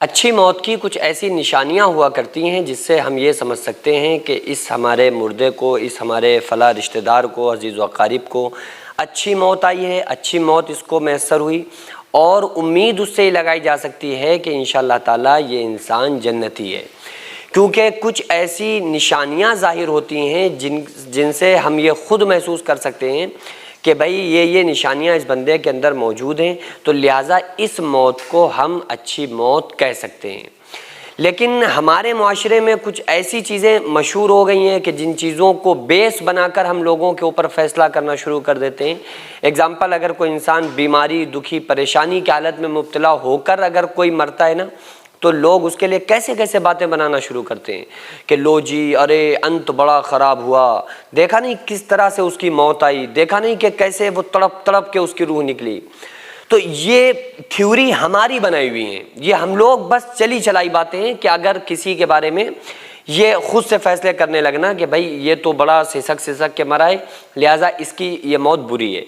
اچھی موت کی کچھ ایسی نشانیاں ہوا کرتی ہیں جس سے ہم یہ سمجھ سکتے ہیں کہ اس ہمارے مردے کو، اس ہمارے فلاں رشتہ دار کو، عزیز و اقارب کو اچھی موت آئی ہے، اچھی موت اس کو میسر ہوئی، اور امید اس سے لگائی جا سکتی ہے کہ انشاءاللہ تعالیٰ یہ انسان جنتی ہے، کیونکہ کچھ ایسی نشانیاں ظاہر ہوتی ہیں جن سے ہم یہ خود محسوس کر سکتے ہیں کہ بھئی یہ نشانیاں اس بندے کے اندر موجود ہیں، تو لہٰذا اس موت کو ہم اچھی موت کہہ سکتے ہیں۔ لیکن ہمارے معاشرے میں کچھ ایسی چیزیں مشہور ہو گئی ہیں کہ جن چیزوں کو بیس بنا کر ہم لوگوں کے اوپر فیصلہ کرنا شروع کر دیتے ہیں۔ اگزامپل، اگر کوئی انسان بیماری، دکھی، پریشانی کی حالت میں مبتلا ہو کر اگر کوئی مرتا ہے نا، تو لوگ اس کے لیے کیسے کیسے باتیں بنانا شروع کرتے ہیں کہ لو جی، ارے انت بڑا خراب ہوا، دیکھا نہیں کس طرح سے اس کی موت آئی، دیکھا نہیں کہ کیسے وہ تڑپ تڑپ کے اس کی روح نکلی۔ تو یہ تھیوری ہماری بنائی ہوئی ہیں، یہ ہم لوگ بس چلی چلائی باتیں ہیں کہ اگر کسی کے بارے میں یہ خود سے فیصلے کرنے لگنا کہ بھائی یہ تو بڑا سسک سسک کے مرا ہے، لہٰذا اس کی یہ موت بری ہے۔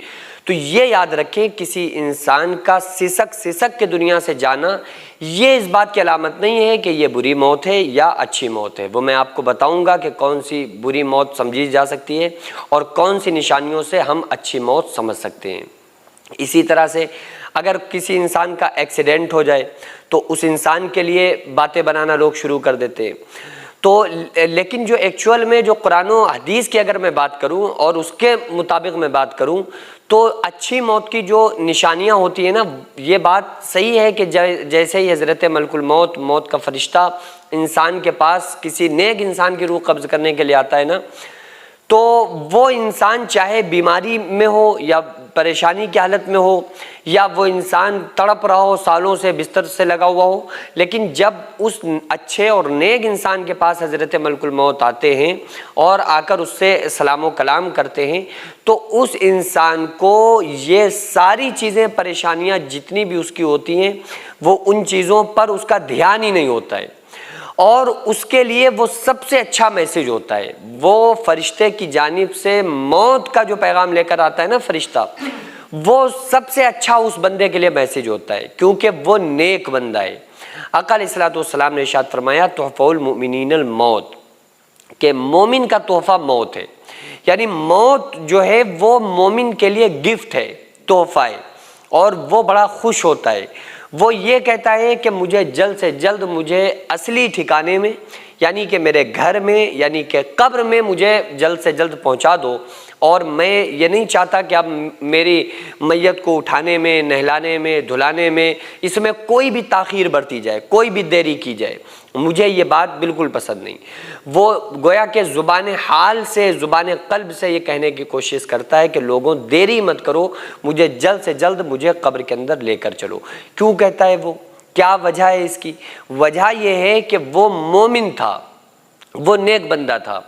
تو یہ یاد رکھیں، کسی انسان کا سسک سسک کے دنیا سے جانا یہ اس بات کی علامت نہیں ہے کہ یہ بری موت ہے یا اچھی موت ہے۔ وہ میں آپ کو بتاؤں گا کہ کون سی بری موت سمجھی جا سکتی ہے اور کون سی نشانیوں سے ہم اچھی موت سمجھ سکتے ہیں۔ اسی طرح سے اگر کسی انسان کا ایکسیڈنٹ ہو جائے تو اس انسان کے لیے باتیں بنانا لوگ شروع کر دیتے ہیں۔ تو لیکن جو ایکچول میں جو قرآن و حدیث کی اگر میں بات کروں اور اس کے مطابق میں بات کروں، تو اچھی موت کی جو نشانیاں ہوتی ہیں نا، یہ بات صحیح ہے کہ جیسے ہی حضرت ملک الموت، موت کا فرشتہ انسان کے پاس کسی نیک انسان کی روح قبض کرنے کے لیے آتا ہے نا، تو وہ انسان چاہے بیماری میں ہو یا پریشانی کی حالت میں ہو، یا وہ انسان تڑپ رہا ہو، سالوں سے بستر سے لگا ہوا ہو، لیکن جب اس اچھے اور نیک انسان کے پاس حضرت ملک الموت آتے ہیں اور آ کر اس سے سلام و کلام کرتے ہیں، تو اس انسان کو یہ ساری چیزیں، پریشانیاں جتنی بھی اس کی ہوتی ہیں، وہ ان چیزوں پر اس کا دھیان ہی نہیں ہوتا ہے، اور اس کے لیے وہ سب سے اچھا میسج ہوتا ہے۔ وہ فرشتے کی جانب سے موت کا جو پیغام لے کر آتا ہے نا فرشتہ، وہ سب سے اچھا اس بندے کے لیے میسج ہوتا ہے، کیونکہ وہ نیک بندہ ہے۔ آقا علیہ الصلوۃ والسلام نے ارشاد فرمایا، تحفہ المؤمنین الموت، کہ مومن کا تحفہ موت ہے، یعنی موت جو ہے وہ مومن کے لیے گفٹ ہے، تحفہ ہے، اور وہ بڑا خوش ہوتا ہے۔ وہ یہ کہتا ہے کہ مجھے جلد سے جلد مجھے اصلی ٹھکانے میں، یعنی کہ میرے گھر میں، یعنی کہ قبر میں مجھے جلد سے جلد پہنچا دو، اور میں یہ نہیں چاہتا کہ اب میری میت کو اٹھانے میں، نہلانے میں، دھلانے میں، اس میں کوئی بھی تاخیر برتی جائے، کوئی بھی دیری کی جائے، مجھے یہ بات بالکل پسند نہیں۔ وہ گویا کہ زبان حال سے، زبان قلب سے یہ کہنے کی کوشش کرتا ہے کہ لوگوں دیری مت کرو، مجھے جلد سے جلد مجھے قبر کے اندر لے کر چلو۔ کیوں کہتا ہے وہ؟ کیا وجہ ہے اس کی؟ وجہ یہ ہے کہ وہ مومن تھا، وہ نیک بندہ تھا،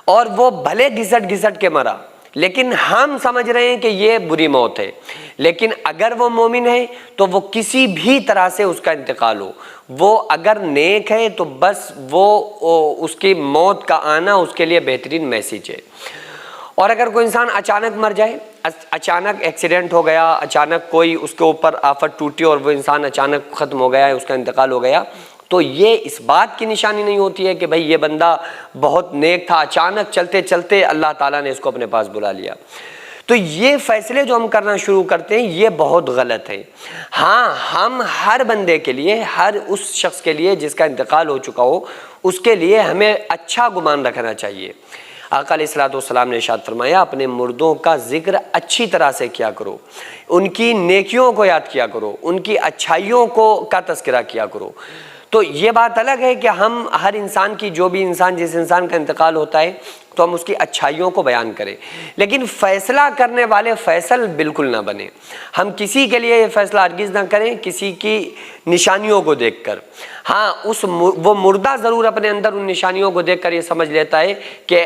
اور وہ بھلے گھسٹ گھسٹ کے مرا، لیکن ہم سمجھ رہے ہیں کہ یہ بری موت ہے، لیکن اگر وہ مومن ہے تو وہ کسی بھی طرح سے اس کا انتقال ہو، وہ اگر نیک ہے تو بس وہ اس کی موت کا آنا اس کے لیے بہترین میسج ہے۔ اور اگر کوئی انسان اچانک مر جائے، اچانک ایکسیڈنٹ ہو گیا، اچانک کوئی اس کے اوپر آفت ٹوٹی اور وہ انسان اچانک ختم ہو گیا، اس کا انتقال ہو گیا، تو یہ اس بات کی نشانی نہیں ہوتی ہے کہ بھئی یہ بندہ بہت نیک تھا، اچانک چلتے چلتے اللہ تعالیٰ نے اس کو اپنے پاس بلا لیا۔ تو یہ فیصلے جو ہم کرنا شروع کرتے ہیں یہ بہت غلط ہے۔ ہاں، ہم ہر بندے کے لیے، ہر اس شخص کے لیے جس کا انتقال ہو چکا ہو، اس کے لیے ہمیں اچھا گمان رکھنا چاہیے۔ آقا علیہ الصلوۃ والسلام نے ارشاد فرمایا، اپنے مردوں کا ذکر اچھی طرح سے کیا کرو، ان کی نیکیوں کو یاد کیا کرو، ان کی اچھائیوں کا تذکرہ کیا کرو۔ تو یہ بات الگ ہے کہ ہم ہر انسان کی، جو بھی انسان، جس انسان کا انتقال ہوتا ہے، تو ہم اس کی اچھائیوں کو بیان کریں، لیکن فیصلہ کرنے والے فیصل بالکل نہ بنے۔ ہم کسی کے لیے یہ فیصلہ ہرگز نہ کریں کسی کی نشانیوں کو دیکھ کر۔ ہاں، وہ مردہ ضرور اپنے اندر ان نشانیوں کو دیکھ کر یہ سمجھ لیتا ہے کہ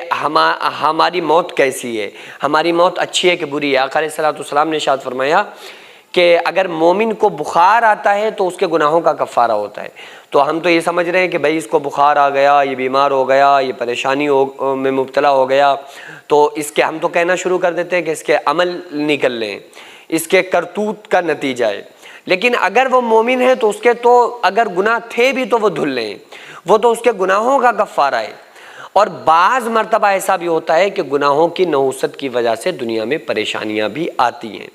ہماری موت کیسی ہے، ہماری موت اچھی ہے کہ بری ہے۔ آقا علیہ الصلوۃ والسلام نے ارشاد فرمایا کہ اگر مومن کو بخار آتا ہے تو اس کے گناہوں کا کفارہ ہوتا ہے۔ تو ہم تو یہ سمجھ رہے ہیں کہ بھئی اس کو بخار آ گیا، یہ بیمار ہو گیا، یہ پریشانی میں مبتلا ہو گیا، تو اس کے ہم تو کہنا شروع کر دیتے ہیں کہ اس کے عمل نکل لیں، اس کے کرتوت کا نتیجہ ہے۔ لیکن اگر وہ مومن ہے تو اس کے تو اگر گناہ تھے بھی تو وہ دھل لیں، وہ تو اس کے گناہوں کا کفارہ ہے۔ اور بعض مرتبہ ایسا بھی ہوتا ہے کہ گناہوں کی نحوست کی وجہ سے دنیا میں پریشانیاں بھی آتی ہیں۔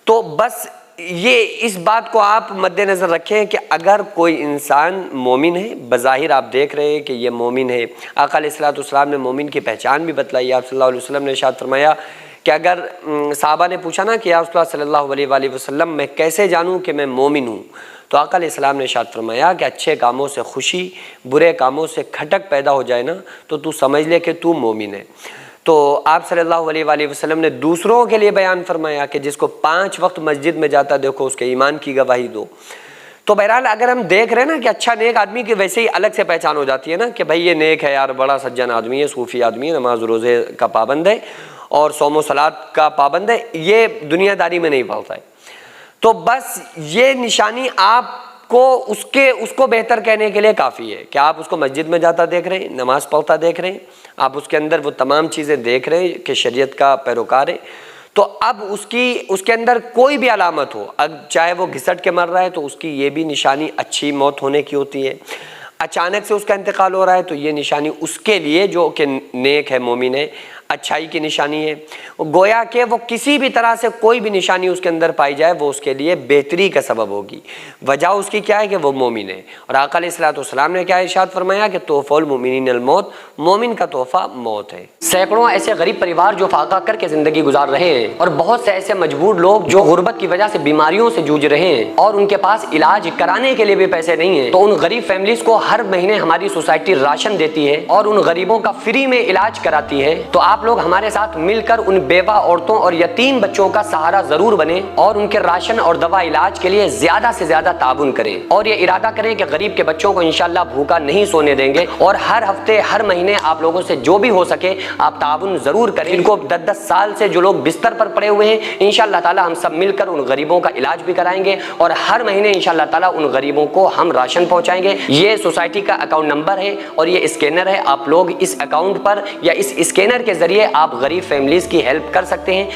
تو بس یہ اس بات کو آپ مد نظر رکھیں کہ اگر کوئی انسان مومن ہے، بظاہر آپ دیکھ رہے ہیں کہ یہ مومن ہے، آقا علیہ الصلوۃ والسلام نے مومن کی پہچان بھی بتلائی۔ آپ صلی اللہ علیہ وسلم نے ارشاد فرمایا کہ اگر صحابہ نے پوچھا نا کہ یا رسول اللہ صلی اللہ علیہ وآلہ وسلم میں کیسے جانوں کہ میں مومن ہوں، تو آقا علیہ السلام نے ارشاد فرمایا کہ اچھے کاموں سے خوشی، برے کاموں سے کھٹک پیدا ہو جائے نا تو تو سمجھ لے کہ تو مومن ہے۔ تو آپ صلی اللہ علیہ وآلہ وسلم نے دوسروں کے لیے بیان فرمایا کہ جس کو 5 وقت مسجد میں جاتا دیکھو اس کے ایمان کی گواہی دو۔ تو بہرحال اگر ہم دیکھ رہے ہیں نا کہ اچھا نیک آدمی کی ویسے ہی الگ سے پہچان ہو جاتی ہے نا کہ بھائی یہ نیک ہے یار، بڑا سجن آدمی ہے، صوفی آدمی ہے، نماز روزے کا پابند ہے اور صوم و صلات کا پابند ہے، یہ دنیا داری میں نہیں پڑتا ہے۔ تو بس یہ نشانی آپ کو اس کو بہتر کہنے کے لیے کافی ہے کہ آپ اس کو مسجد میں جاتا دیکھ رہے ہیں، نماز پڑھتا دیکھ رہے ہیں، آپ اس کے اندر وہ تمام چیزیں دیکھ رہے ہیں کہ شریعت کا پیروکار ہے۔ تو اب اس کے اندر کوئی بھی علامت ہو، اب چاہے وہ گھسٹ کے مر رہا ہے تو اس کی یہ بھی نشانی اچھی موت ہونے کی ہوتی ہے۔ اچانک سے اس کا انتقال ہو رہا ہے تو یہ نشانی اس کے لیے جو کہ نیک ہے، مومن ہے، اچھائی کی نشانی ہے۔ گویا کہ وہ کسی بھی طرح سے کوئی بھی نشانی اس کے اندر پائی جائے وہ اس کے لیے بہتری کا سبب ہوگی۔ وجہ اس کی کیا ہے کہ وہ مومن ہے۔ اور آقا علیہ الصلوۃ والسلام نے کیا ارشاد فرمایا کہ تحفۃ المؤمنین الموت، مومن کا تحفہ موت ہے۔ سینکڑوں ایسے غریب پریوار جو فاقہ کر کے زندگی گزار رہے ہیں، اور بہت سے ایسے مجبور لوگ جو غربت کی وجہ سے بیماریوں سے جوجھ رہے ہیں اور ان کے پاس علاج کرانے کے لیے بھی پیسے نہیں ہیں، تو ان غریب فیملیز کو ہر مہینے ہماری سوسائٹی راشن دیتی ہے اور ان غریبوں کا فری میں علاج کراتی ہے۔ تو آپ لوگ ہمارے ساتھ مل کر ان بیوہ عورتوں اور یتیم بچوں کا سہارا ضرور بنیں اور ان کے راشن اور دوا علاج کے لیے زیادہ سے زیادہ تعاون کریں، اور یہ ارادہ کریں کہ غریب کے بچوں کو انشاءاللہ بھوکا نہیں سونے دیں گے، اور ہر ہفتے ہر مہینے آپ لوگوں سے جو بھی ہو سکے آپ تعاون ضرور کریں۔ ان کو 10 سال سے جو لوگ بستر پر پڑے ہوئے ہیں انشاءاللہ تعالی ہم سب مل کر ان غریبوں کا علاج بھی کرائیں گے، اور ہر مہینے انشاءاللہ تعالی ان غریبوں کو ہم راشن پہنچائیں گے۔ یہ سوسائٹی کا اکاؤنٹ نمبر ہے اور یہ اسکینر ہے، آپ لوگ اس اکاؤنٹ پر یا اس اسکینر کے ذریعے آپ غریب فیملیز کی ہیلپ کر سکتے ہیں۔